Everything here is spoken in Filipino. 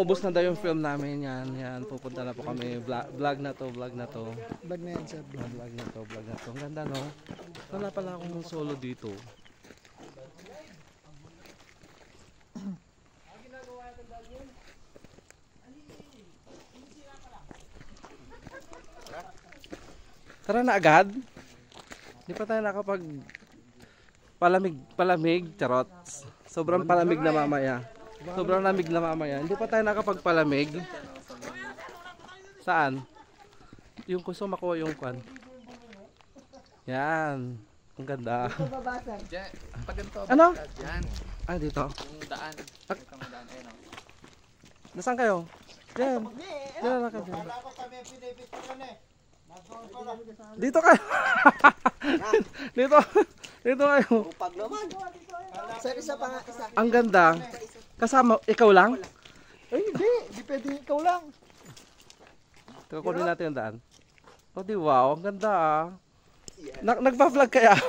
naubos na daw yung film namin. Yan. Pupunta na po kami. Vlog na to. Bag na yan sir. Vlog na to. Ang ganda, no? Wala pala akong solo dito. Tara na agad. Di pa tayo nakapag palamig, charot. Sobrang palamig na mamaya. Sobrang lamig na mamaya. Hindi pa tayo nakapagpalamig. Saan? Yung gusto makuha yung kwan. Yan. Ang ganda. Ano? Yan. Ah, dito. Yung daan. Daan, ayun o. Nasaan kayo? Diyan. Diyan na kayo. Dito kayo. Dito kayo. Upag naman. Sir, isa pa nga. Isa. Ang ganda. Kasama, ikaw lang? Ay, hindi. Di pwede ikaw lang. Kukunin natin yung daan. Oh, di wow. Ang ganda ah. Nagpa-vlog kaya?